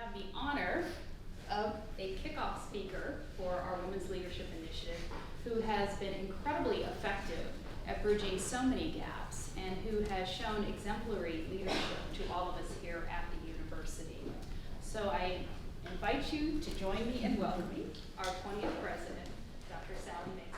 have the honor of a kickoff speaker for our Women's Leadership Initiative who has been incredibly effective at bridging so many gaps and who has shown exemplary leadership to all of us here at the university. So I invite you to join me in welcoming our 20th president, Dr. Sally Mason.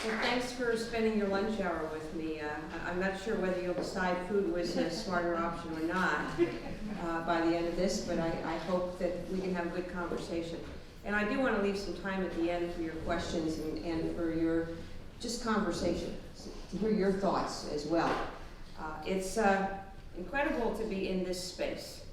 Well, thanks for spending your lunch hour with me. I'm not sure whether you'll decide food was a smarter option or not by the end of this, but I hope that we can have a good conversation. And I do want to leave some time at the end for your questions and for your just conversation, to hear your thoughts as well. It's incredible to be in this space.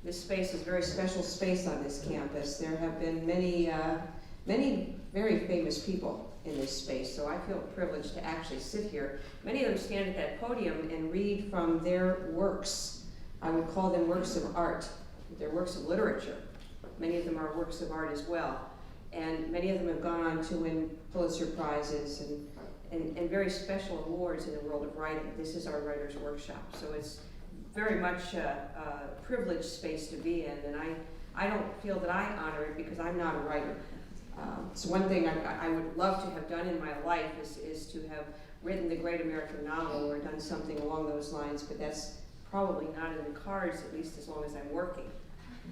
This space is a very special space on this campus. There have been many very famous people in this space, so I feel privileged to actually sit here. Many of them stand at that podium and read from their works. I would call them works of art. They're works of literature. Many of them are works of art as well. And many of them have gone on to win Pulitzer Prizes and very special awards in the world of writing. This is our writer's workshop, so it's very much a privileged space to be in, and I don't feel that I honor it because I'm not a writer. So one thing I would love to have done in my life is to have written the great American novel or done something along those lines, but that's probably not in the cards, at least as long as I'm working.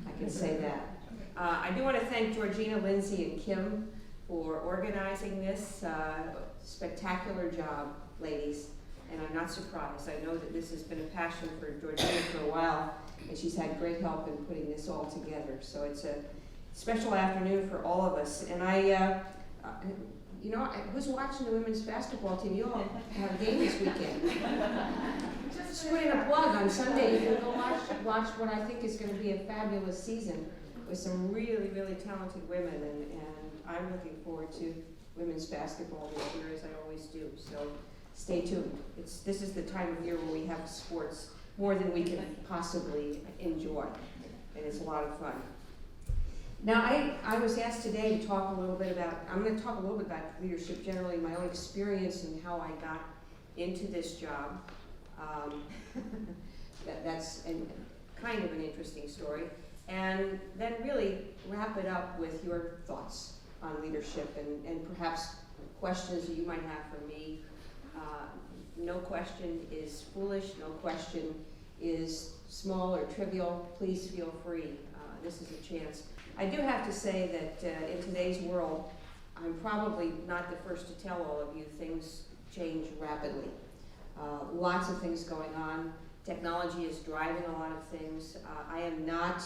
I can say that. I do want to thank Georgina, Lindsay, and Kim for organizing this. Spectacular job, ladies, and I'm not surprised. I know that this has been a passion for Georgina for a while, and she's had great help in putting this all together. So it's a special afternoon for all of us. And who's watching the women's basketball team? You all have a game this weekend. Just put in a plug on Sunday. You can go watch what I think is going to be a fabulous season with some really, really talented women, and I'm looking forward to women's basketball this year, as I always do. So stay tuned. This is the time of year where we have sports more than we can possibly enjoy, and it's a lot of fun. Now, I was asked today to talk a little bit about, I'm going to talk a little bit about leadership generally, my own experience and how I got into this job. That's kind of an interesting story. And then really wrap it up with your thoughts on leadership and perhaps questions that you might have for me. No question is foolish, no question is small or trivial. Please feel free. This is a chance. I do have to say that in today's world, I'm probably not the first to tell all of you things change rapidly. Lots of things going on. Technology is driving a lot of things. I am not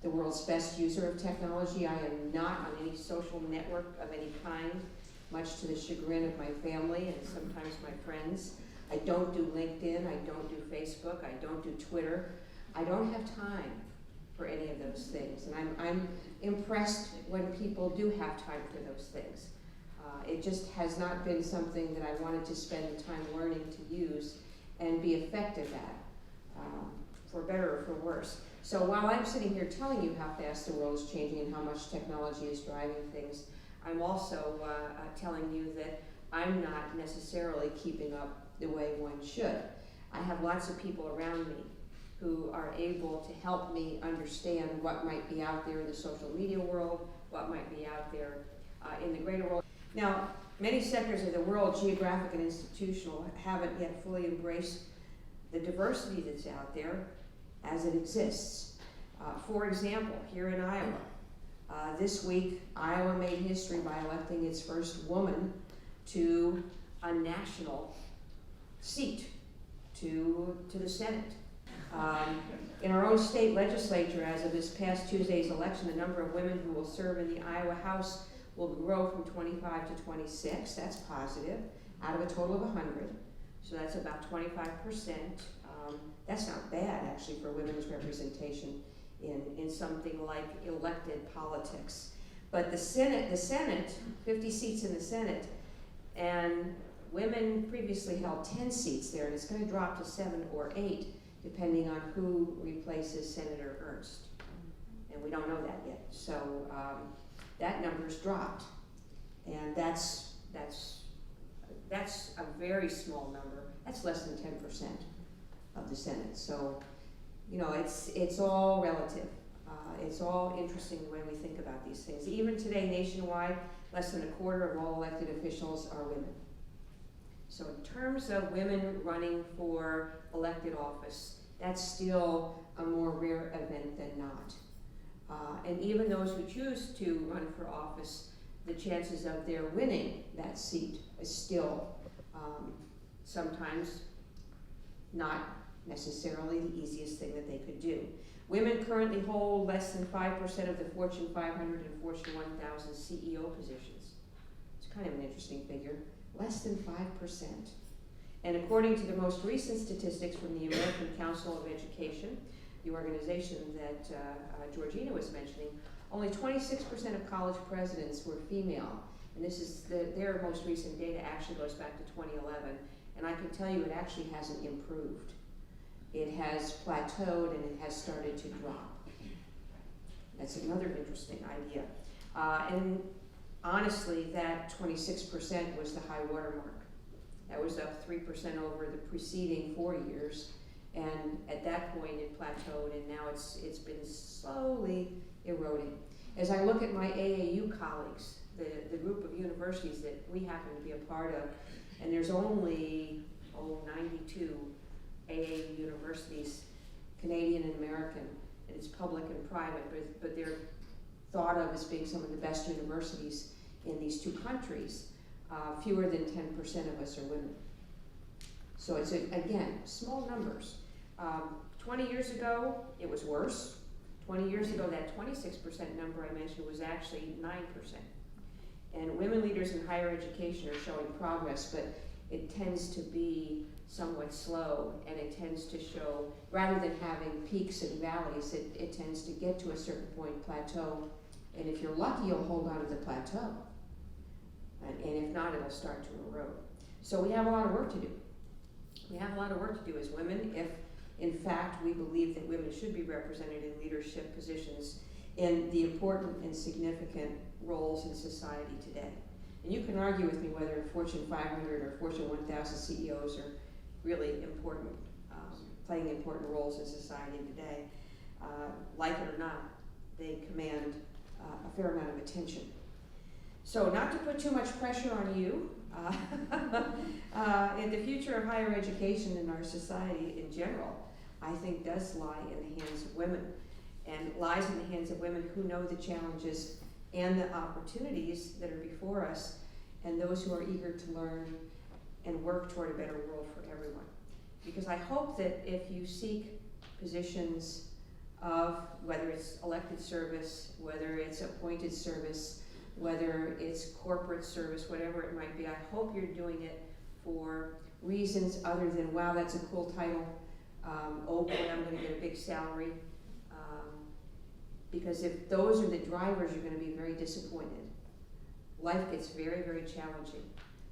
the world's best user of technology. I am not on any social network of any kind, much to the chagrin of my family and sometimes my friends. I don't do LinkedIn, I don't do Facebook, I don't do Twitter. I don't have time for any of those things, and I'm impressed when people do have time for those things. It just has not been something that I wanted to spend the time learning to use and be effective at, for better or for worse. So while I'm sitting here telling you how fast the world is changing and how much technology is driving things, I'm also telling you that I'm not necessarily keeping up the way one should. I have lots of people around me who are able to help me understand what might be out there in the social media world, what might be out there in the greater world. Now, many sectors of the world, geographic and institutional, haven't yet fully embraced the diversity that's out there as it exists. For example, here in Iowa, this week, Iowa made history by electing its first woman to a national seat, to the Senate. In our own state legislature, as of this past Tuesday's election, the number of women who will serve in the Iowa House will grow from 25 to 26. That's positive, out of a total of 100. So that's about 25%. That's not bad, actually, for women's representation in something like elected politics. But the Senate, 50 seats in the Senate, and women previously held 10 seats there, and it's going to drop to 7 or 8, depending on who replaces Senator Ernst. And we don't know that yet. So that number's dropped. And that's That's a very small number. That's less than 10% of the Senate. So, you know, it's all relative. It's all interesting when we think about these things. Even today, nationwide, less than a quarter of all elected officials are women. So in terms of women running for elected office, that's still a more rare event than not. And even those who choose to run for office, the chances of their winning that seat is still sometimes not necessarily the easiest thing that they could do. Women currently hold less than 5% of the Fortune 500 and Fortune 1000 CEO positions. It's kind of an interesting figure, less than 5%. And according to the most recent statistics from the American Council of Education, the organization that Georgina was mentioning, only 26% of college presidents were female. And this is their most recent data actually goes back to 2011. And I can tell you it actually hasn't improved. It has plateaued and it has started to drop. That's another interesting idea. And honestly, that 26% was the high watermark. That was up 3% over the preceding 4 years. And at that point it plateaued, and now it's been slowly eroding. As I look at my AAU colleagues, the group of universities that we happen to be a part of, and there's only 92 AAU universities, Canadian and American, and it's public and private, but they're thought of as being some of the best universities in these two countries. Fewer than 10% of us are women. So it's, again, small numbers. 20 years ago, it was worse. 20 years ago, that 26% number I mentioned was actually 9%. And women leaders in higher education are showing progress, but it tends to be somewhat slow, and it tends to show, rather than having peaks and valleys, it tends to get to a certain point, plateau, and if you're lucky, you'll hold on to the plateau. And if not, it'll start to erode. So we have a lot of work to do. We have a lot of work to do as women if, in fact, we believe that women should be represented in leadership positions in the important and significant roles in society today. And you can argue with me whether Fortune 500 or Fortune 1000 CEOs are really important, playing important roles in society today. Like it or not, they command a fair amount of attention. So not to put too much pressure on you, in the future of higher education in our society in general, I think does lie in the hands of women, and lies in the hands of women who know the challenges and the opportunities that are before us, and those who are eager to learn and work toward a better world for everyone. Because I hope that if you seek positions of, whether it's elected service, whether it's appointed service, whether it's corporate service, whatever it might be, I hope you're doing it for reasons other than, wow, that's a cool title, oh boy, I'm gonna get a big salary. Because if those are the drivers, you're gonna be very disappointed. Life gets very, very challenging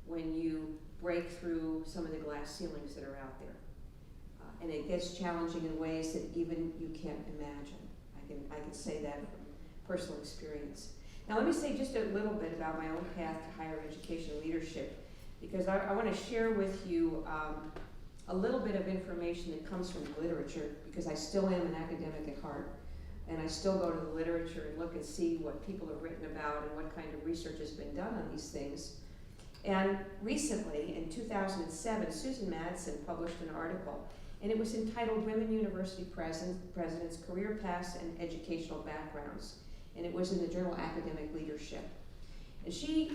when you break through some of the glass ceilings that are out there. And it gets challenging in ways that even you can't imagine. I can say that from personal experience. Now let me say just a little bit about my own path to higher education leadership, because I want to share with you a little bit of information that comes from the literature, because I still am an academic at heart, and I still go to the literature and look and see what people have written about and what kind of research has been done on these things. And recently, in 2007, Susan Madsen published an article, and it was entitled Women University Presidents, Career Paths and Educational Backgrounds. And it was in the journal Academic Leadership. And she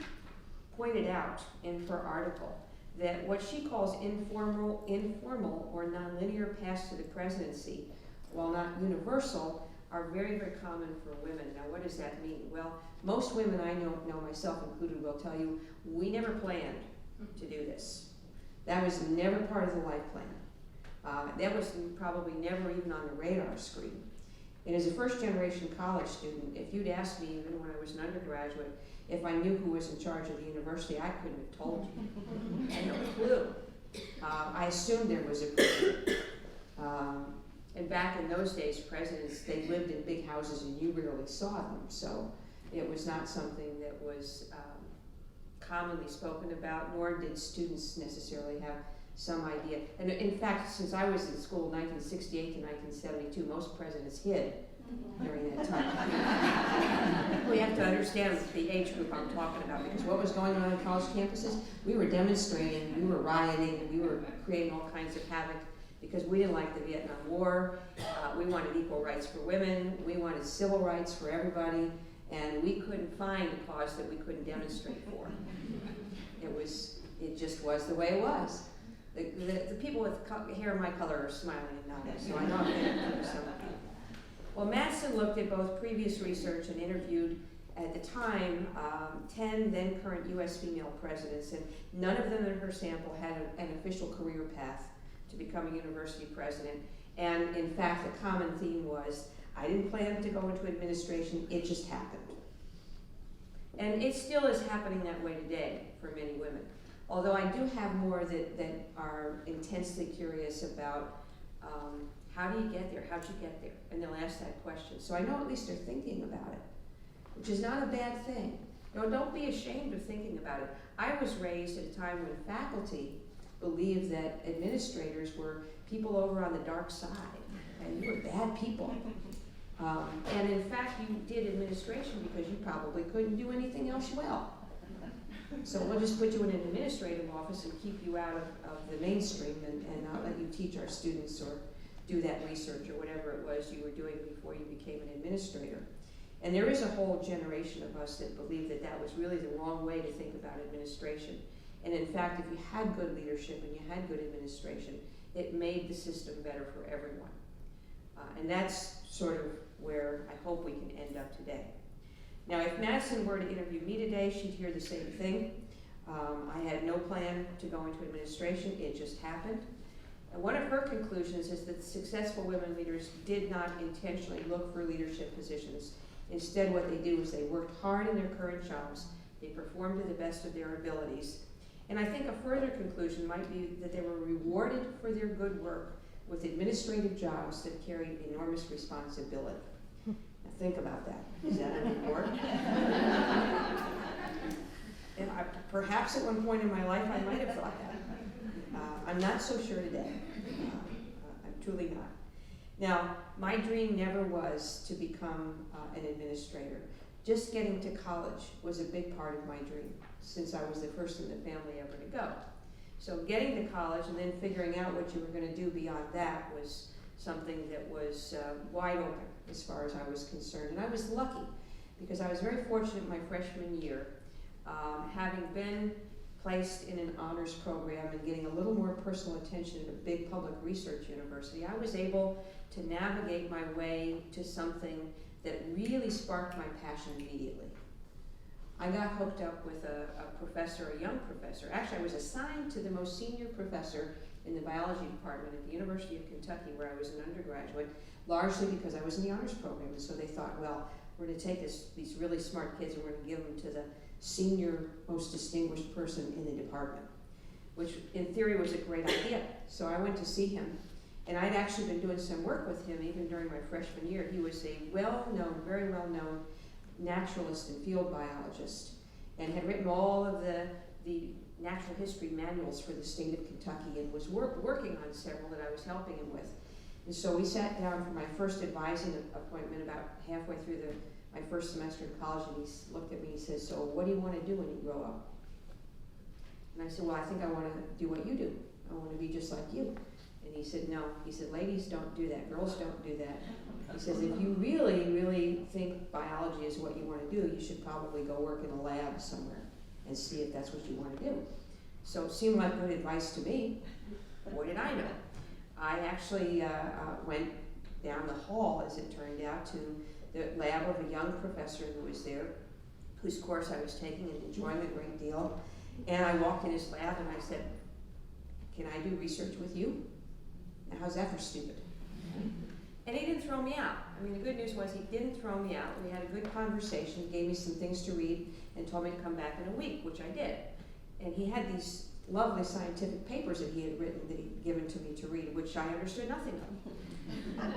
pointed out in her article that what she calls informal or nonlinear paths to the presidency, while not universal, are very, very common for women. Now, what does that mean? Well, most women I know, myself included, will tell you, we never planned to do this. That was never part of the life plan. That was probably never even on the radar screen. And as a first-generation college student, if you'd asked me, even when I was an undergraduate, if I knew who was in charge of the university, I couldn't have told you. I had no clue. I assumed there was a president. And back in those days, presidents, they lived in big houses and you rarely saw them. So it was not something that was commonly spoken about, nor did students necessarily have some idea. And in fact, since I was in school 1968 to 1972, most presidents hid during that time. We have to understand the age group I'm talking about, because what was going on college campuses, we were demonstrating, we were rioting, we were creating all kinds of havoc because we didn't like the Vietnam War. We wanted equal rights for women, we wanted civil rights for everybody, and we couldn't find a cause that we couldn't demonstrate for. It just was the way it was. The people with hair my color are smiling and nodding, so I know I'm getting to some. Well, Madsen looked at both previous research and interviewed, at the time, 10 then current U.S. female presidents, and none of them in her sample had an official career path to becoming university president. And in fact, the common theme was, I didn't plan to go into administration, it just happened. And it still is happening that way today for many women. Although I do have more that are intensely curious about how do you get there, how'd you get there? And they'll ask that question. So I know at least they're thinking about it, which is not a bad thing. You know, don't be ashamed of thinking about it. I was raised at a time when faculty believed that administrators were people over on the dark side, and you were bad people. And in fact, you did administration because you probably couldn't do anything else well. So we'll just put you in an administrative office and keep you out of the mainstream and not let you teach our students or do that research or whatever it was you were doing before you became an administrator. And there is a whole generation of us that believe that that was really the wrong way to think about administration. And in fact, if you had good leadership and you had good administration, it made the system better for everyone. And that's sort of where I hope we can end up today. Now, if Madsen were to interview me today, she'd hear the same thing. I had no plan to go into administration, it just happened. And one of her conclusions is that successful women leaders did not intentionally look for leadership positions. Instead, what they do is they worked hard in their current jobs, they performed to the best of their abilities. And I think a further conclusion might be that they were rewarded for their good work with administrative jobs that carried enormous responsibility. Now think about that. Is that a reward? And perhaps at one point in my life I might have thought that. I'm not so sure today. I'm truly not. Now, my dream never was to become an administrator. Just getting to college was a big part of my dream, since I was the first in the family ever to go. So getting to college and then figuring out what you were going to do beyond that was something that was wide open as far as I was concerned. And I was lucky, because I was very fortunate my freshman year, having been placed in an honors program and getting a little more personal attention at a big public research university. I was able to navigate my way to something that really sparked my passion immediately. I got hooked up with a professor, a young professor. Actually, I was assigned to the most senior professor in the biology department at the University of Kentucky, where I was an undergraduate, largely because I was in the honors program. And so they thought, well, we're going to take these really smart kids and we're going to give them to the senior, most distinguished person in the department, which in theory was a great idea. So I went to see him, and I'd actually been doing some work with him even during my freshman year. He was a well-known, very well-known naturalist and field biologist, and had written all of the natural history manuals for the state of Kentucky, and was working on several that I was helping him with. And so we sat down for my first advising appointment about halfway through my first semester in college, and he looked at me and he says, so what do you want to do when you grow up? And I said, well, I think I want to do what you do. I want to be just like you. And he said, no. He said, ladies don't do that. Girls don't do that. He says, if you really, really think biology is what you want to do, you should probably go work in a lab somewhere and see if that's what you want to do. So it seemed like good advice to me. What did I know? I actually went down the hall, as it turned out, to the lab of a young professor who was there, whose course I was taking and enjoying a great deal. And I walked in his lab and I said, can I do research with you? Now, how's that for stupid? And he didn't throw me out. I mean, the good news was he didn't throw me out. We had a good conversation. He gave me some things to read and told me to come back in a week, which I did. And he had these lovely scientific papers that he had written that he'd given to me to read, which I understood nothing of.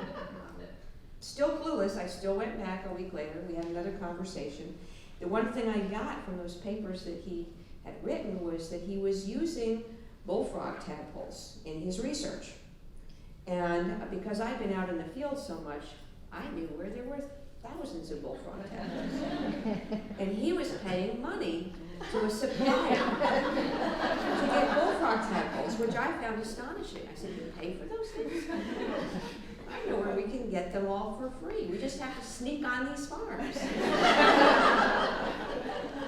Still clueless, I still went back a week later. We had another conversation. The one thing I got from those papers that he had written was that he was using bullfrog tadpoles in his research. And because I'd been out in the field so much, I knew where there were thousands of bullfrog tadpoles. And he was paying money to a supplier to get bullfrog tadpoles, which I found astonishing. I said, you pay for those things? I know where we can get them all for free. We just have to sneak on these farms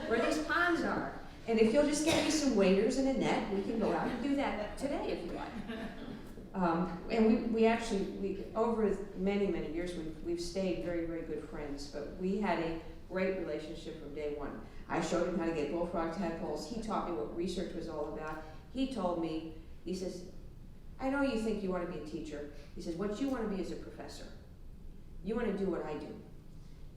where these ponds are. And if you'll just get me some waders and a net, we can go out and do that today if you like. And we actually, over many, many years, we've stayed very, very good friends, but we had a great relationship from day one. I showed him how to get bullfrog tadpoles. He taught me what research was all about. He told me, he says, I know you think you want to be a teacher. He says, what you want to be is a professor. You want to do what I do.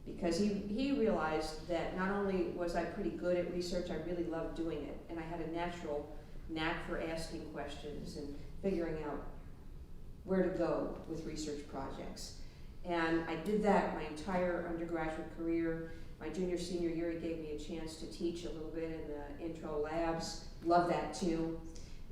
Because he realized that not only was I pretty good at research, I really loved doing it. And I had a natural knack for asking questions and figuring out where to go with research projects. And I did that my entire undergraduate career. My junior, senior year, he gave me a chance to teach a little bit in the intro labs. Loved that too.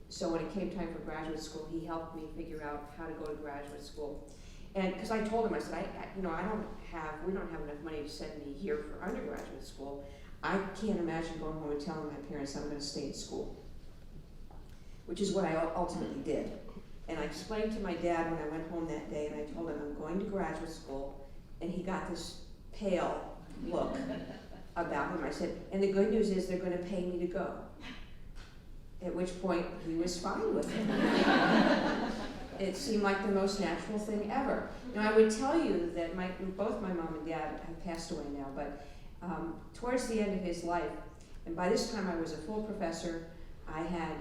So when it came time for graduate school, he helped me figure out how to go to graduate school. And because I told him, I said, we don't have enough money to send me here for undergraduate school. I can't imagine going home and telling my parents I'm going to stay in school, which is what I ultimately did. And I explained to my dad when I went home that day, and I told him I'm going to graduate school, and he got this pale look about him. I said, and the good news is they're going to pay me to go. At which point he was fine with it. It seemed like the most natural thing ever. Now I would tell you that both my mom and dad have passed away now, but towards the end of his life, and by this time I was a full professor, I had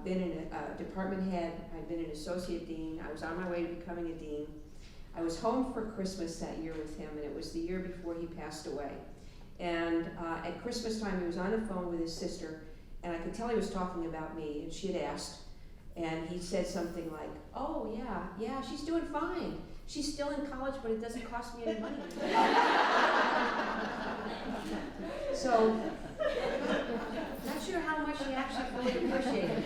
been in a department head, I'd been an associate dean, I was on my way to becoming a dean. I was home for Christmas that year with him, and it was the year before he passed away. And at Christmas time, he was on the phone with his sister, and I could tell he was talking about me, and she had asked, and he said something like, oh yeah, she's doing fine. She's still in college, but it doesn't cost me any money. So, not sure how much he actually fully appreciated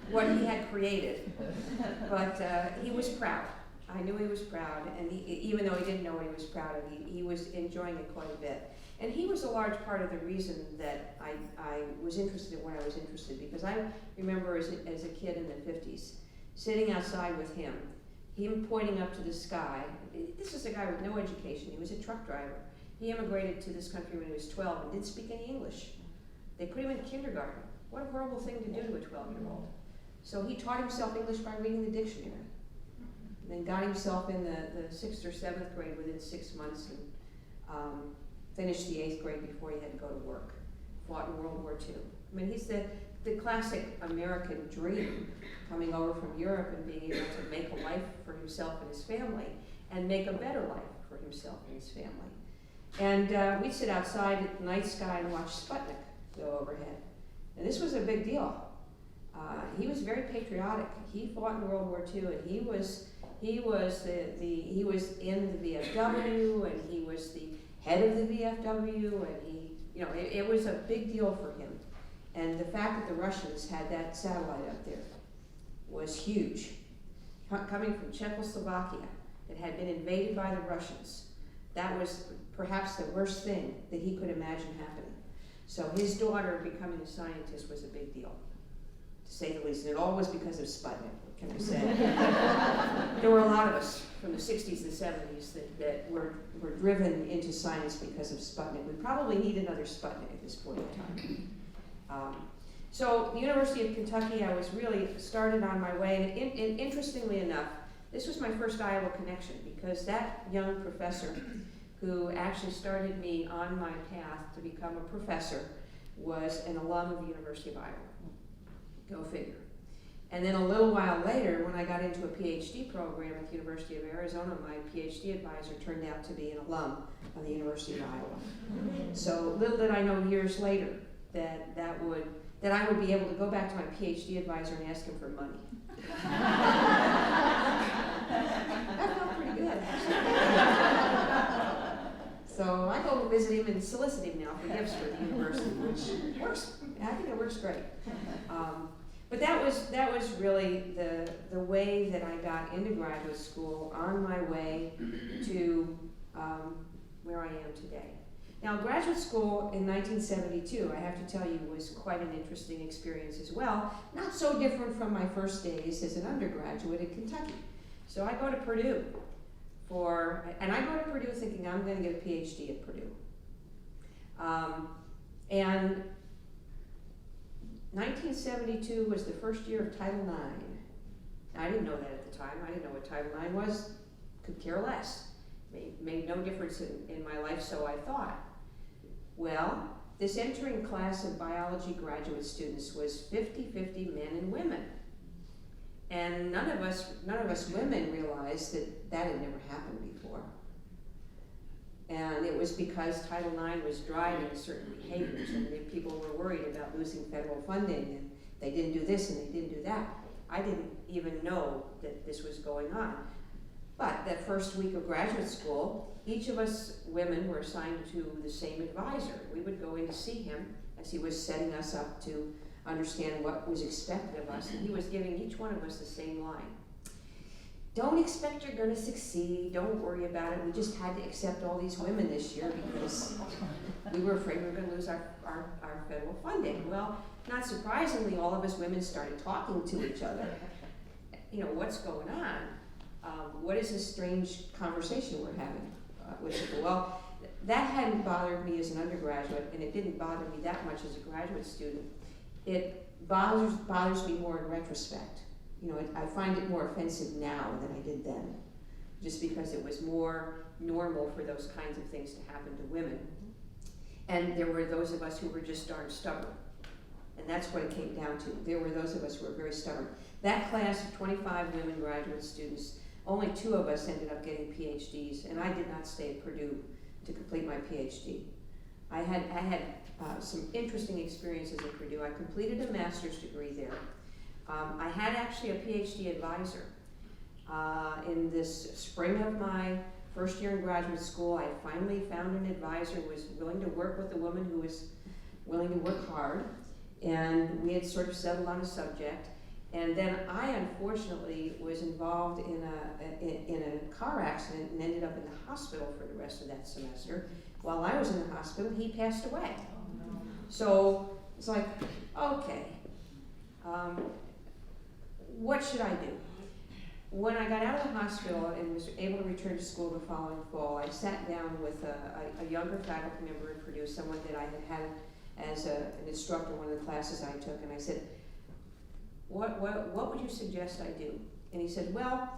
what he had created, but he was proud. I knew he was proud, and even though he didn't know what he was proud of, he was enjoying it quite a bit. And he was a large part of the reason that I was interested in what I was interested in, because I remember as a kid in the 50s, sitting outside with him pointing up to the sky. This is a guy with no education. He was a truck driver. He immigrated to this country when he was 12 and didn't speak any English. They put him in kindergarten. What a horrible thing to do to a 12-year-old. So he taught himself English by reading the dictionary. And then got himself in the 6th or 7th grade within 6 months, and finished the 8th grade before he had to go to work. Fought in World War II. I mean, he's the classic American dream, coming over from Europe and being able to make a life for himself and his family, and make a better life for himself and his family. And we'd sit outside at the night sky and watch Sputnik go overhead. And this was a big deal. He was very patriotic. He fought in World War II, and he was in the VFW, and he was the head of the VFW, and it was a big deal for him. And the fact that the Russians had that satellite up there was huge. Coming from Czechoslovakia, that had been invaded by the Russians, that was perhaps the worst thing that he could imagine happening. So his daughter becoming a scientist was a big deal, to say the least. And it all was because of Sputnik, what can I say? There were a lot of us from the 60s and 70s that were driven into science because of Sputnik. We probably need another Sputnik at this point in time. So the University of Kentucky, I was really started on my way, and interestingly enough, this was my first Iowa connection, because that young professor who actually started me on my path to become a professor was an alum of the University of Iowa. Go figure. And then a little while later, when I got into a PhD program at the University of Arizona, my PhD advisor turned out to be an alum of the University of Iowa. So little did I know years later that I would be able to go back to my PhD advisor and ask him for money. That felt pretty good, actually. So I go visit him and solicit him now for gifts for the university, which works. I think it works great. But that was really the way that I got into graduate school, on my way to where I am today. Now, graduate school in 1972, I have to tell you, was quite an interesting experience as well. Not so different from my first days as an undergraduate in Kentucky. So I go to Purdue and I go to Purdue thinking I'm going to get a PhD at Purdue. And 1972 was the first year of Title IX. Now, I didn't know that at the time. I didn't know what Title IX was. Could care less. Made no difference in my life, so I thought. Well, this entering class of biology graduate students was 50-50 men and women. And none of us women realized that had never happened before. And it was because Title IX was driving certain behaviors, and people were worried about losing federal funding, and they didn't do this and they didn't do that. I didn't even know that this was going on. But that first week of graduate school, each of us women were assigned to the same advisor. We would go in to see him as he was setting us up to understand what was expected of us, and he was giving each one of us the same line. Don't expect you're going to succeed. Don't worry about it. We just had to accept all these women this year because we were afraid we were going to lose our federal funding. Well, not surprisingly, all of us women started talking to each other. You know, what's going on? What is this strange conversation we're having with people? Well, that hadn't bothered me as an undergraduate, and it didn't bother me that much as a graduate student. It bothers me more in retrospect. You know, I find it more offensive now than I did then, just because it was more normal for those kinds of things to happen to women. And there were those of us who were just darn stubborn. And that's what it came down to. There were those of us who were very stubborn. That class of 25 women graduate students, only 2 of us ended up getting PhDs, and I did not stay at Purdue to complete my PhD. I had some interesting experiences at Purdue. I completed a master's degree there. I had actually a PhD advisor. In this spring of my first year in graduate school, I finally found an advisor who was willing to work with a woman who was willing to work hard, and we had sort of settled on a subject. And then I unfortunately was involved in a car accident and ended up in the hospital for the rest of that semester. While I was in the hospital, he passed away. Oh, no. So it's like, okay, what should I do? When I got out of the hospital and was able to return to school the following fall, I sat down with a younger faculty member at Purdue, someone that I had as an instructor in one of the classes I took, and I said, what would you suggest I do? And he said, well,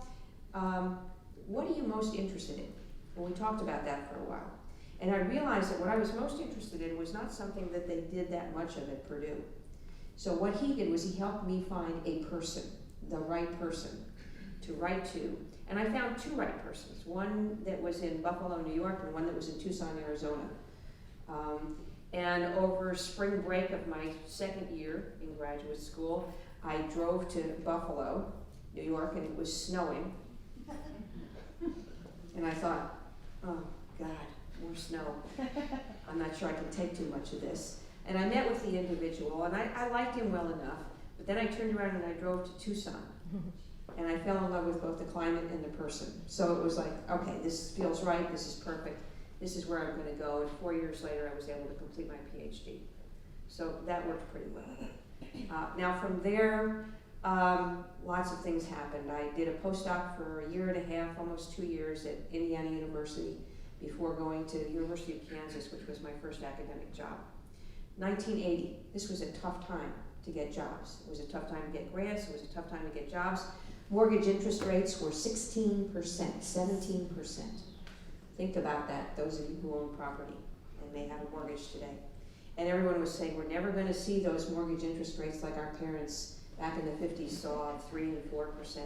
what are you most interested in? And we talked about that for a while. And I realized that what I was most interested in was not something that they did that much of at Purdue. So what he did was he helped me find a person, the right person to write to. And I found 2 right persons, one that was in Buffalo, New York, and one that was in Tucson, Arizona. And over spring break of my second year in graduate school, I drove to Buffalo, New York, and it was snowing. And I thought, oh God, more snow. I'm not sure I can take too much of this. And I met with the individual, and I liked him well enough, but then I turned around and I drove to Tucson. And I fell in love with both the climate and the person. So it was like, okay, this feels right, this is perfect, this is where I'm gonna go. And 4 years later, I was able to complete my PhD. So that worked pretty well. Now from there, lots of things happened. I did a postdoc for 1.5 years, almost 2 years at Indiana University before going to the University of Kansas, which was my first academic job. 1980, this was a tough time to get jobs. It was a tough time to get grants, it was a tough time to get jobs. Mortgage interest rates were 16%, 17%. Think about that, those of you who own property and may have a mortgage today. And everyone was saying, we're never going to see those mortgage interest rates like our parents back in the 50s saw of 3 and 4%.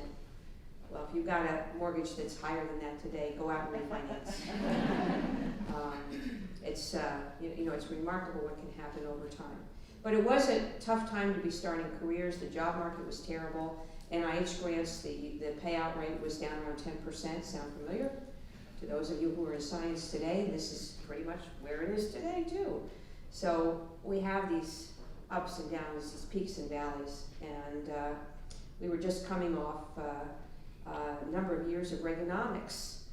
Well, if you've got a mortgage that's higher than that today, go out and refinance. It's it's remarkable what can happen over time. But it was a tough time to be starting careers. The job market was terrible. NIH grants, the payout rate was down around 10%. Sound familiar To those of you who are in science today, this is pretty much where it is today too. So we have these ups and downs, these peaks and valleys, and we were just coming off a number of years of Reaganomics,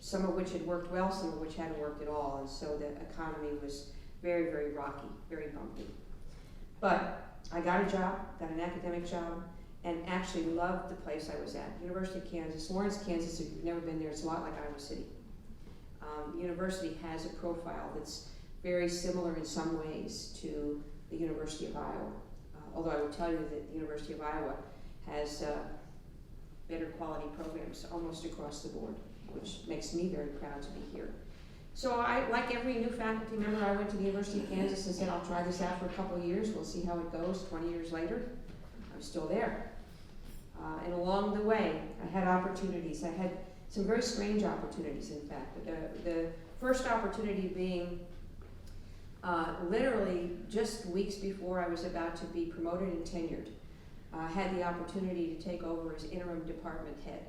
some of which had worked well, some of which hadn't worked at all, and so the economy was very, very rocky, very bumpy. But I got a job, got an academic job, and actually loved the place I was at. University of Kansas, Lawrence, Kansas, if you've never been there, it's a lot like Iowa City. The university has a profile that's very similar in some ways to the University of Iowa. Although I will tell you that the University of Iowa has better quality programs almost across the board, which makes me very proud to be here. So I, like every new faculty member, I went to the University of Kansas and said, I'll try this out for a couple of years, we'll see how it goes. 20 years later, I'm still there. And along the way, I had opportunities. I had some very strange opportunities, in fact. The first opportunity being literally just weeks before I was about to be promoted and tenured. I had the opportunity to take over as interim department head.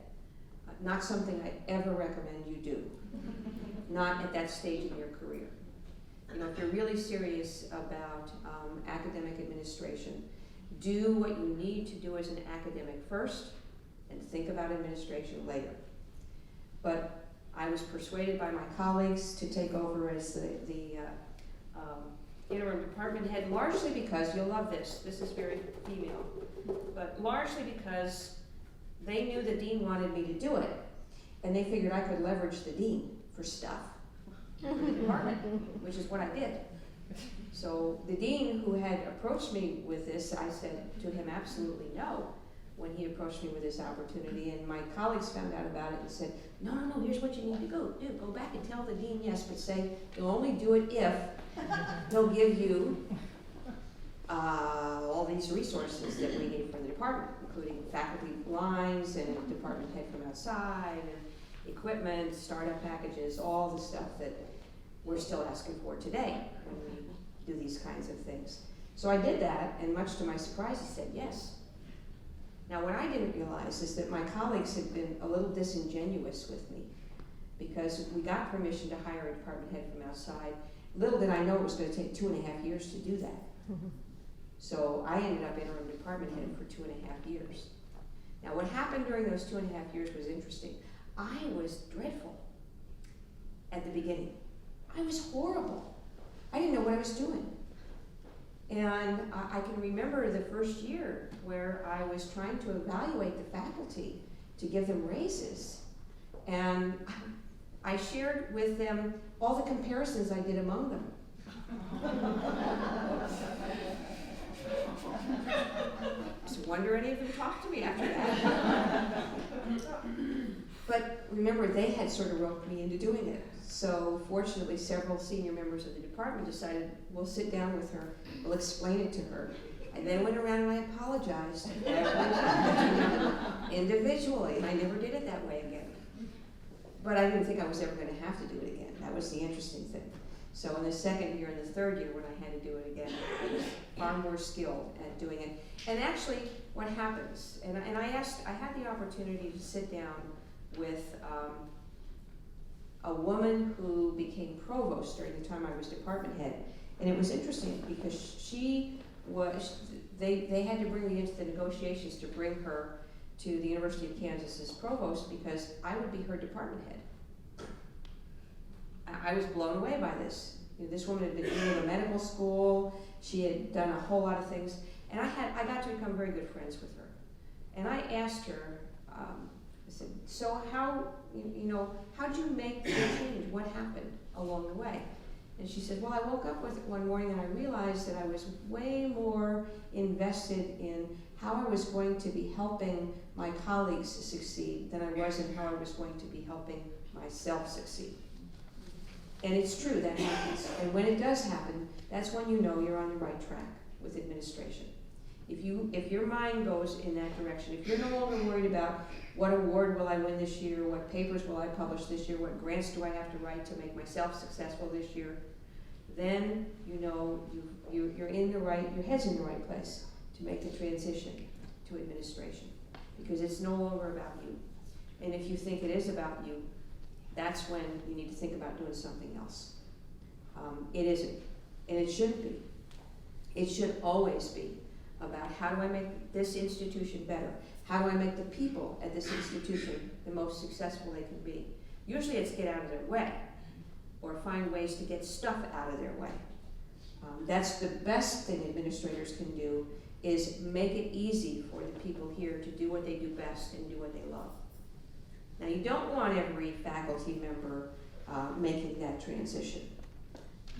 Not something I ever recommend you do, not at that stage in your career. You know, if you're really serious about academic administration, do what you need to do as an academic first, and think about administration later. But I was persuaded by my colleagues to take over as the interim department head, largely because, you'll love this is very female, but largely because they knew the dean wanted me to do it, and they figured I could leverage the dean for stuff for the department, which is what I did. So the dean who had approached me with this, I said to him absolutely no when he approached me with this opportunity, and my colleagues found out about it and said, no, here's what you need to do. Go back and tell the dean yes, but say you'll only do it if he'll give you all these resources that we need from the department, including faculty lines and a department head from outside and equipment, startup packages, all the stuff that we're still asking for today when we do these kinds of things. So I did that, and much to my surprise, he said yes. Now, what I didn't realize is that my colleagues had been a little disingenuous with me, because we got permission to hire a department head from outside. Little did I know it was going to take 2.5 years to do that. So I ended up interim department head for 2.5 years. Now, what happened during those 2.5 years was interesting. I was dreadful at the beginning. I was horrible. I didn't know what I was doing. And I can remember the first year where I was trying to evaluate the faculty to give them raises. And I shared with them all the comparisons I did among them. Just wonder any of them talked to me after that. But remember, they had sort of roped me into doing it. So fortunately, several senior members of the department decided, we'll sit down with her, we'll explain it to her. I then went around and I apologized individually, and I never did it that way again. But I didn't think I was ever going to have to do it again. That was the interesting thing. So in the second year and the third year, when I had to do it again, I was far more skilled at doing it. And actually, what happens, and I had the opportunity to sit down with a woman who became provost during the time I was department head. And it was interesting because they had to bring me into the negotiations to bring her to the University of Kansas as provost because I would be her department head. I was blown away by this. You know, this woman had been doing a medical school, she had done a whole lot of things, and I got to become very good friends with her. And I asked her, I said, so how'd you make the change? What happened along the way? And she said, well, I woke up with it one morning and I realized that I was way more invested in how I was going to be helping my colleagues succeed than I was in how I was going to be helping myself succeed. And it's true, that happens. And when it does happen, that's when you know you're on the right track with administration. If your mind goes in that direction, if you're no longer worried about what award will I win this year, what papers will I publish this year, what grants do I have to write to make myself successful this year, then you know your head's in the right place to make the transition to administration, because it's no longer about you. And if you think it is about you, that's when you need to think about doing something else. It isn't, and it shouldn't be. It should always be about how do I make this institution better? How do I make the people at this institution the most successful they can be? Usually it's get out of their way, or find ways to get stuff out of their way. That's the best thing administrators can do, is make it easy for the people here to do what they do best and do what they love. Now, you don't want every faculty member making that transition.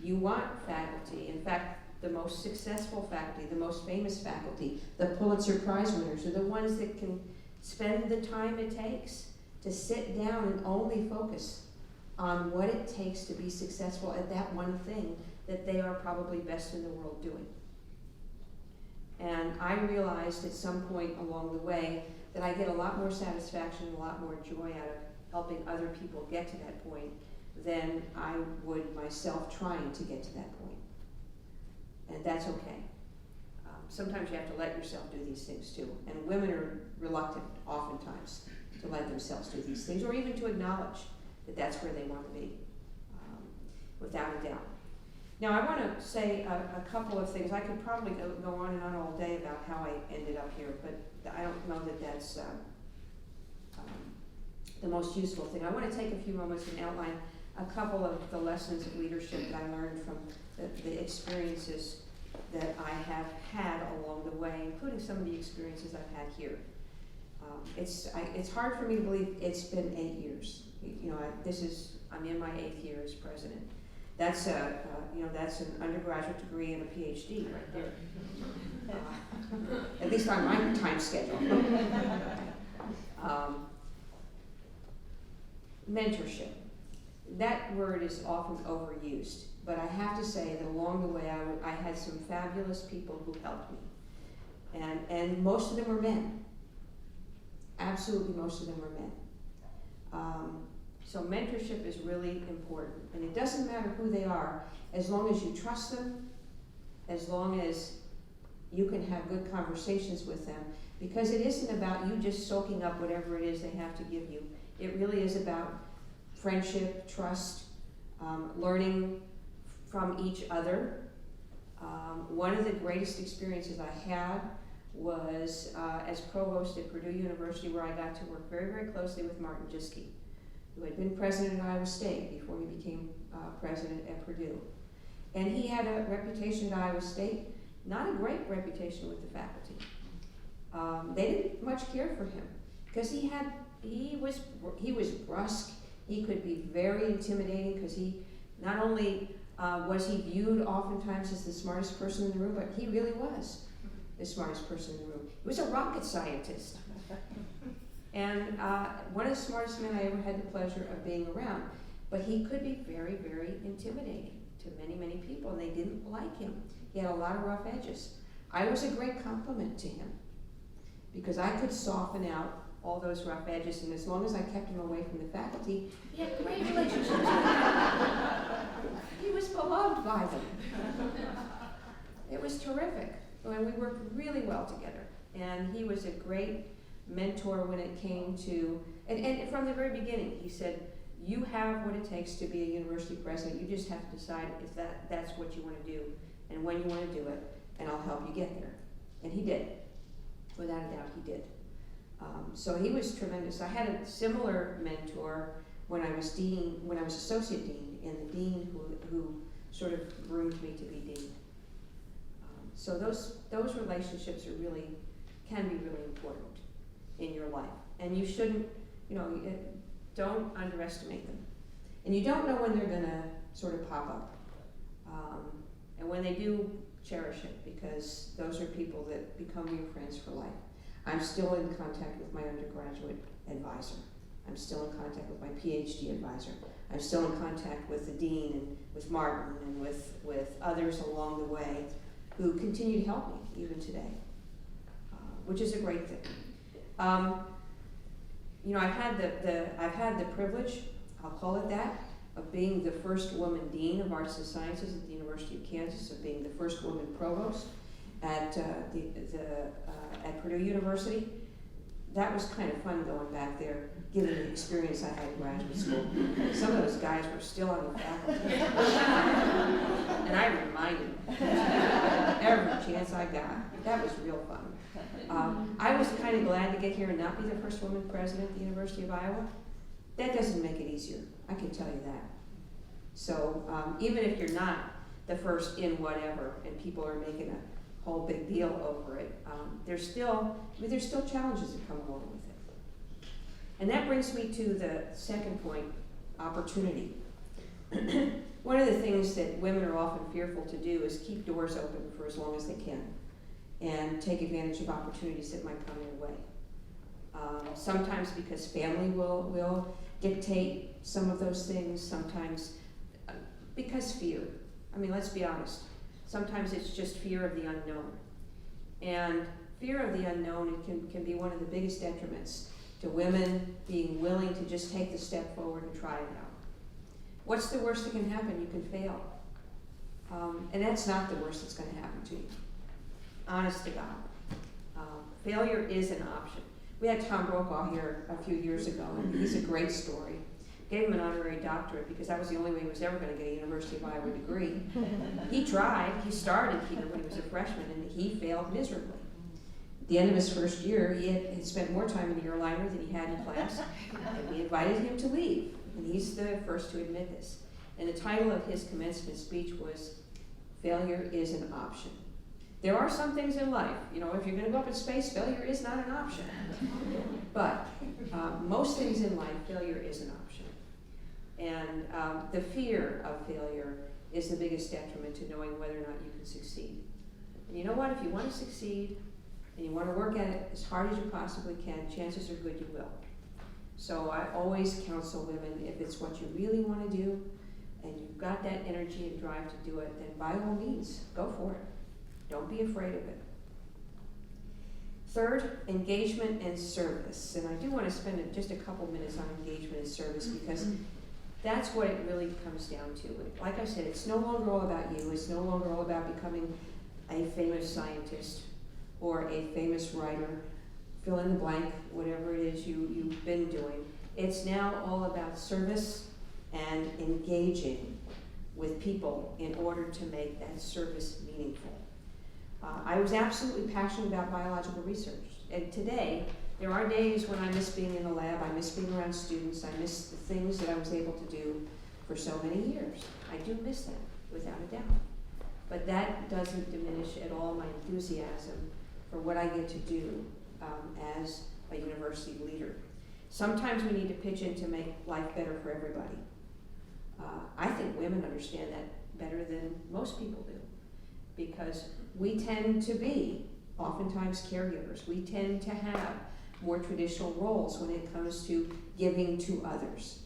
You want faculty, in fact, the most successful faculty, the most famous faculty, the Pulitzer Prize winners are the ones that can spend the time it takes to sit down and only focus on what it takes to be successful at that one thing that they are probably best in the world doing. And I realized at some point along the way that I get a lot more satisfaction, a lot more joy out of helping other people get to that point than I would myself trying to get to that point. And that's okay. Sometimes you have to let yourself do these things too. And women are reluctant, oftentimes, to let themselves do these things, or even to acknowledge that that's where they want to be, without a doubt. Now, I want to say a couple of things. I could probably go on and on all day about how I ended up here, but I don't know that that's the most useful thing. I want to take a few moments and outline a couple of the lessons of leadership that I learned from the experiences that I have had along the way, including some of the experiences I've had here. It's hard for me to believe it's been 8 years. You know, I'm in my 8th year as president. That's that's an undergraduate degree and a PhD right there. At least on my time schedule. Mentorship. That word is often overused, but I have to say that along the way I had some fabulous people who helped me. And most of them were men. Absolutely most of them were men. So mentorship is really important, and it doesn't matter who they are, as long as you trust them, as long as you can have good conversations with them, because it isn't about you just soaking up whatever it is they have to give you. It really is about friendship, trust, learning from each other. One of the greatest experiences I had was as provost at Purdue University, where I got to work very, very closely with Martin Jischke, who had been president at Iowa State before he became president at Purdue. And he had a reputation at Iowa State, not a great reputation with the faculty. They didn't much care for him because he was brusque. He could be very intimidating because he not only was he viewed oftentimes as the smartest person in the room, but he really was the smartest person in the room. He was a rocket scientist. And one of the smartest men I ever had the pleasure of being around. But he could be very, very intimidating to many, many people, and they didn't like him. He had a lot of rough edges. I was a great compliment to him because I could soften out all those rough edges, and as long as I kept him away from the faculty, he had great relationships with them. He was beloved by them. It was terrific. And we worked really well together. And he was a great mentor when it came to, and from the very beginning, he said, you have what it takes to be a university president. You just have to decide if that's what you want to do and when you want to do it, and I'll help you get there. And he did. Without a doubt, he did. So he was tremendous. I had a similar mentor when I was associate dean, and the dean who sort of groomed me to be dean. So those relationships can be really important in your life, and you shouldn't, don't underestimate them. And you don't know when they're going to sort of pop up, and when they do, cherish it, because those are people that become your friends for life. I'm still in contact with my undergraduate advisor. I'm still in contact with my PhD advisor. I'm still in contact with the dean and with Martin and with others along the way who continue to help me even today, which is a great thing. I've had the privilege, I'll call it that, of being the first woman dean of arts and sciences at the University of Kansas, of being the first woman provost at Purdue University. that was kind of fun going back there, given the experience I had in graduate school. Some of those guys were still on the faculty. And I reminded them every chance I got. That was real fun. I was kind of glad to get here and not be the first woman president at the University of Iowa. That doesn't make it easier, I can tell you that. So even if you're not the first in whatever, and people are making a whole big deal over it, there's still challenges that come along with it. And that brings me to the second point, opportunity. One of the things that women are often fearful to do is keep doors open for as long as they can and take advantage of opportunities that might come their way. Sometimes because family will dictate some of those things, sometimes because fear. I mean, let's be honest. Sometimes it's just fear of the unknown. And fear of the unknown can be one of the biggest detriments to women being willing to just take the step forward and try it out. What's the worst that can happen? You can fail. And that's not the worst that's going to happen to you. Honest to God. Failure is an option. We had Tom Brokaw here a few years ago, and he's a great story. Gave him an honorary doctorate because that was the only way he was ever going to get a University of Iowa degree. He tried. He started here when he was a freshman, and he failed miserably. At the end of his first year, he had spent more time in the airliner than he had in class, and we invited him to leave. And he's the first to admit this. And the title of his commencement speech was, "Failure is an Option." There are some things in life, you know, if you're going to go up in space, failure is not an option. But most things in life, failure is an option. And the fear of failure is the biggest detriment to knowing whether or not you can succeed. And you know what? If you want to succeed and you want to work at it as hard as you possibly can, chances are good you will. So I always counsel women, if it's what you really want to do and you've got that energy and drive to do it, then by all means, go for it. Don't be afraid of it. Third, engagement and service. And I do want to spend just a couple minutes on engagement and service because that's what it really comes down to. Like I said, it's no longer all about you. It's no longer all about becoming a famous scientist or a famous writer, fill in the blank, whatever it is you've been doing. It's now all about service and engaging with people in order to make that service meaningful. I was absolutely passionate about biological research. And today, there are days when I miss being in the lab, I miss being around students, I miss the things that I was able to do for so many years. I do miss that, without a doubt. But that doesn't diminish at all my enthusiasm for what I get to do as a university leader. Sometimes we need to pitch in to make life better for everybody. I think women understand that better than most people do, because we tend to be oftentimes caregivers. We tend to have more traditional roles when it comes to giving to others.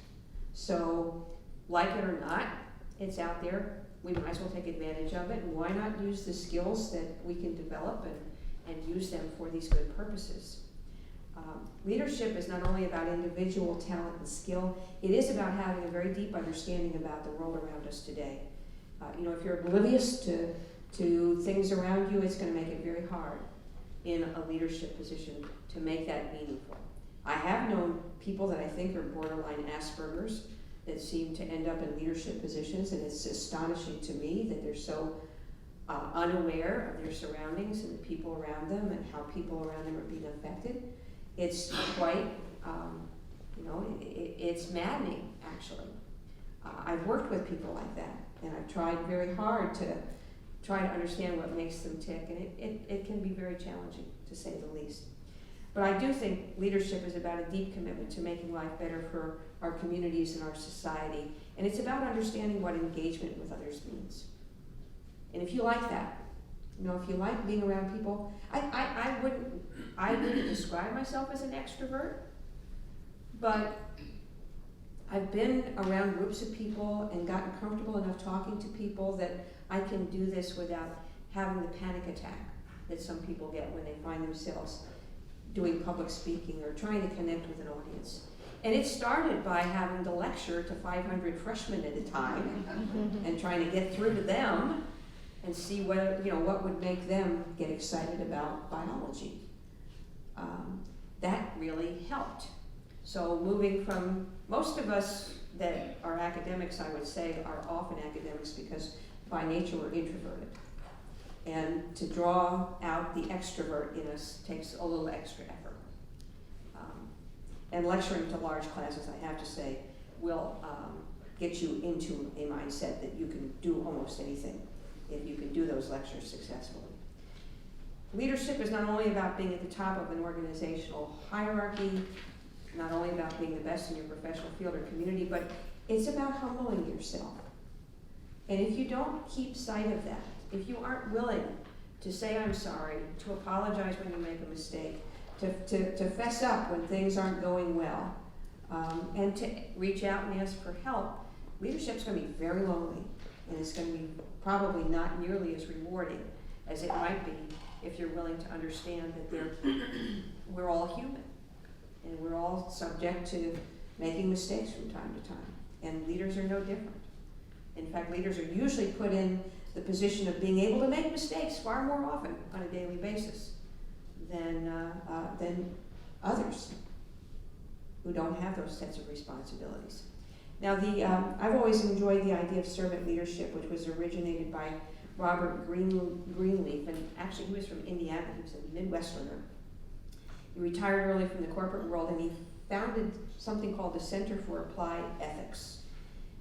So, like it or not, it's out there. We might as well take advantage of it. And why not use the skills that we can develop and use them for these good purposes? Leadership is not only about individual talent and skill, it is about having a very deep understanding about the world around us today. If you're oblivious to things around you, it's going to make it very hard in a leadership position to make that meaningful. I have known people that I think are borderline Asperger's that seem to end up in leadership positions, and it's astonishing to me that they're so unaware of their surroundings and the people around them and how people around them are being affected. It's quite, it's maddening, actually. I've worked with people like that, and I've tried very hard to try to understand what makes them tick, and it can be very challenging, to say the least. But I do think leadership is about a deep commitment to making life better for our communities and our society, and it's about understanding what engagement with others means. And if you like that, if you like being around people, I wouldn't describe myself as an extrovert, but I've been around groups of people and gotten comfortable enough talking to people that I can do this without having the panic attack that some people get when they find themselves doing public speaking or trying to connect with an audience. And it started by having to lecture to 500 freshmen at a time and trying to get through to them and see what would make them get excited about biology. really helped. So moving from, most of us that are academics, I would say, are often academics because by nature we're introverted. And to draw out the extrovert in us takes a little extra effort. And lecturing to large classes, I have to say, will get you into a mindset that you can do almost anything if you can do those lectures successfully. Leadership is not only about being at the top of an organizational hierarchy, not only about being the best in your professional field or community, but it's about humbling yourself. And if you don't keep sight of that, if you aren't willing to say I'm sorry, to apologize when you make a mistake, to fess up when things aren't going well, and to reach out and ask for help, leadership's going to be very lonely, and it's going to be probably not nearly as rewarding as it might be if you're willing to understand that we're all human, and we're all subject to making mistakes from time to time, and leaders are no different. In fact, leaders are usually put in the position of being able to make mistakes far more often on a daily basis than others who don't have those sets of responsibilities. Now, I've always enjoyed the idea of servant leadership, which was originated by Robert Greenleaf, and actually he was from Indiana. He was a Midwesterner. He retired early from the corporate world, and he founded something called the Center for Applied Ethics.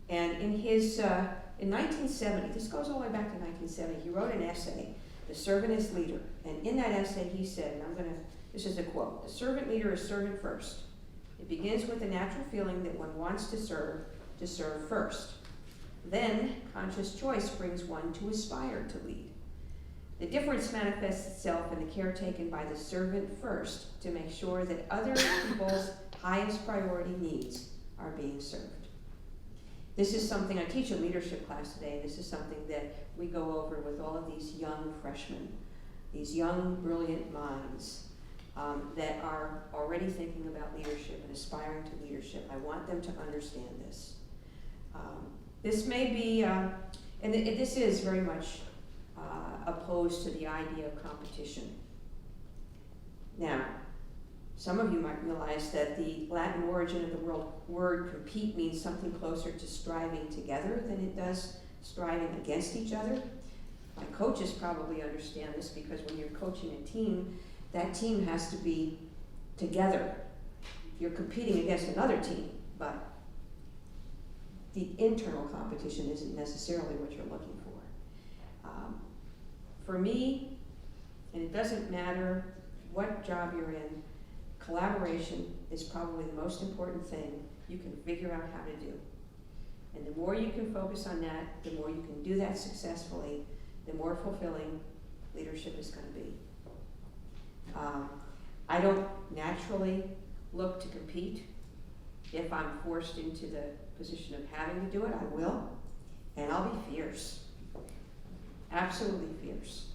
And in 1970, this goes all the way back to 1970, he wrote an essay, The Servant is Leader. And in that essay he said, and this is a quote, "The servant leader is servant first. It begins with the natural feeling that one wants to serve first. Then conscious choice brings one to aspire to lead. The difference manifests itself in the care taken by the servant first to make sure that other people's highest priority needs are being served." This is something, I teach a leadership class today, this is something that we go over with all of these young freshmen, these young, brilliant minds that are already thinking about leadership and aspiring to leadership. I want them to understand this. This may be, and this is very much opposed to the idea of competition. Now, some of you might realize that the Latin origin of the word compete means something closer to striving together than it does striving against each other. My coaches probably understand this because when you're coaching a team, that team has to be together. You're competing against another team, but the internal competition isn't necessarily what you're looking for. For me, and it doesn't matter what job you're in, collaboration is probably the most important thing you can figure out how to do. And the more you can focus on that, the more you can do that successfully, the more fulfilling leadership is going to be. I don't naturally look to compete. If I'm forced into the position of having to do it, I will. And I'll be fierce. Absolutely fierce.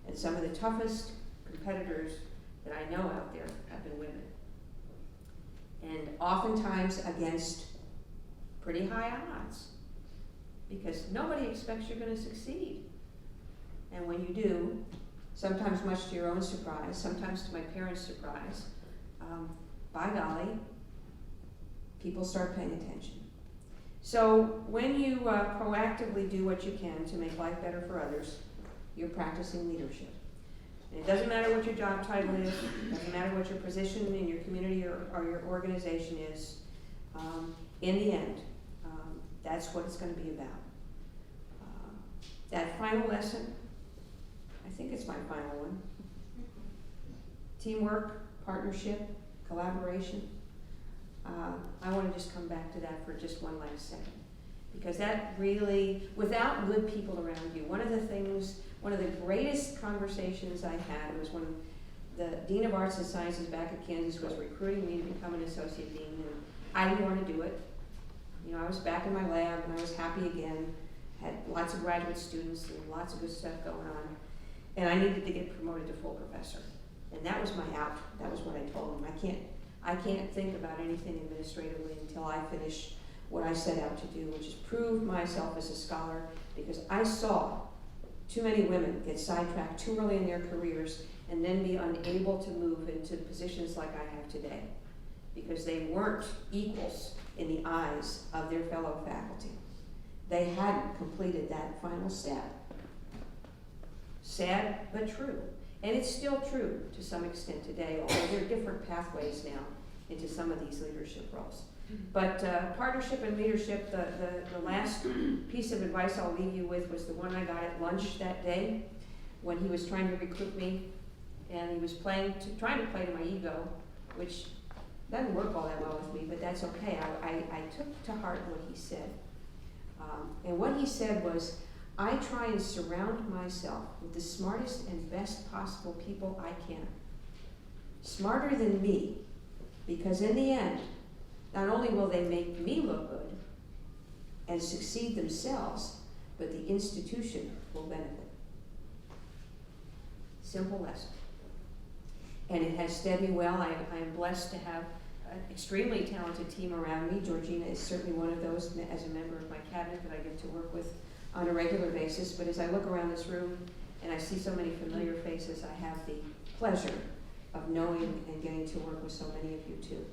And some of the toughest competitors that I know out there have been women. And oftentimes against pretty high odds. Because nobody expects you're going to succeed. And when you do, sometimes much to your own surprise, sometimes to my parents' surprise, by golly, people start paying attention. So when you proactively do what you can to make life better for others, you're practicing leadership. And it doesn't matter what your job title is, it doesn't matter what your position in your community or your organization is. In the end, that's what it's going to be about. That final lesson, I think it's my final one. Teamwork, partnership, collaboration. I want to just come back to that for just one last second. Because that really, without good people around you, one of the greatest conversations I had was when the Dean of Arts and Sciences back at Kansas was recruiting me to become an associate dean, and I didn't want to do it. You know, I was back in my lab and I was happy again, had lots of graduate students and lots of good stuff going on, and I needed to get promoted to full professor. And that was my out. That was what I told him. I can't think about anything administratively until I finish what I set out to do, which is prove myself as a scholar, because I saw too many women get sidetracked too early in their careers and then be unable to move into positions like I have today, because they weren't equals in the eyes of their fellow faculty. They hadn't completed that final step. Sad but true. And it's still true to some extent today, although there are different pathways now into some of these leadership roles. But partnership and leadership, the last piece of advice I'll leave you with was the one I got at lunch that day when he was trying to recruit me, and he was trying to play to my ego, which doesn't work all that well with me, but that's okay. I took to heart what he said. And what he said was, I try and surround myself with the smartest and best possible people I can. Smarter than me, because in the end, not only will they make me look good and succeed themselves, but the institution will benefit. Simple lesson. And it has steered me well. I am blessed to have an extremely talented team around me. Georgina is certainly one of those as a member of my cabinet that I get to work with on a regular basis. But as I look around this room and I see so many familiar faces, I have the pleasure of knowing and getting to work with so many of you too.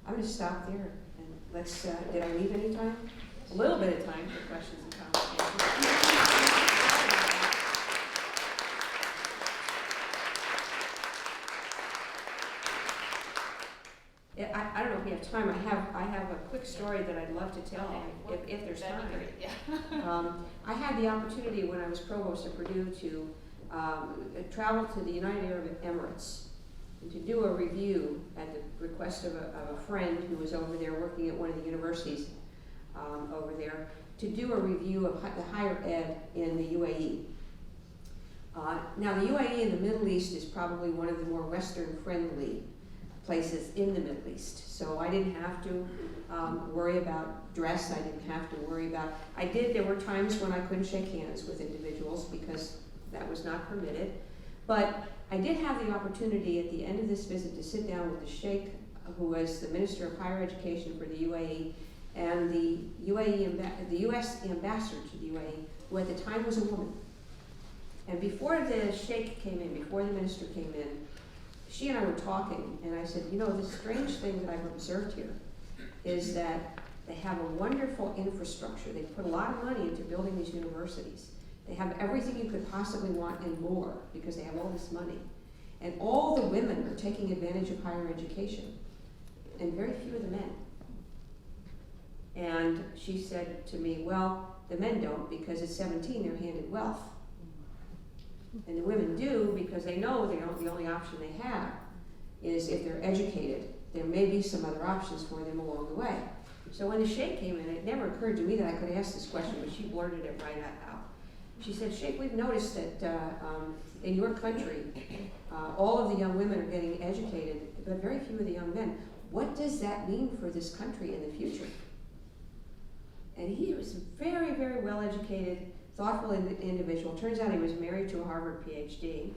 I'm going to stop there, and let's, did I leave any time? A little bit of time for questions and comments. Yeah, I don't know if we have time. I have a quick story that I'd love to tell if there's time. That'd be great, yeah. I had the opportunity when I was provost at Purdue to travel to the United Arab Emirates and to do a review at the request of a friend who was over there working at one of the universities over there, to do a review of the higher ed in the UAE. Now the UAE in the Middle East is probably one of the more Western friendly places in the Middle East. So I didn't have to worry about dress. I didn't have to worry about, there were times when I couldn't shake hands with individuals because that was not permitted. But I did have the opportunity at the end of this visit to sit down with the Sheikh, who was the Minister of Higher Education for the UAE, and the US ambassador to the UAE, who at the time was a woman. And before the Sheikh came in, before the minister came in, she and I were talking, and I said, you know, the strange thing that I've observed here is that they have a wonderful infrastructure. They put a lot of money into building these universities. They have everything you could possibly want and more because they have all this money. And all the women are taking advantage of higher education, and very few of the men. And she said to me, well, the men don't because at 17 they're handed wealth. And the women do because they know the only option they have is if they're educated, there may be some other options for them along the way. So when the Sheikh came in, it never occurred to me that I could ask this question, but she blurted it right out. She said, Sheikh, we've noticed that in your country, all of the young women are getting educated, but very few of the young men. What does that mean for this country in the future? And he was very, very well educated, thoughtful individual. Turns out he was married to a Harvard PhD.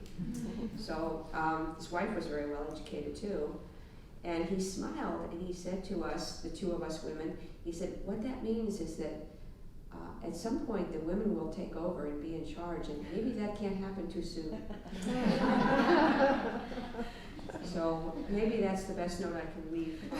So his wife was very well educated too. And he smiled and he said to us, the two of us women, he said, what that means is that at some point the women will take over and be in charge, and maybe that can't happen too soon. So maybe that's the best note I can leave on.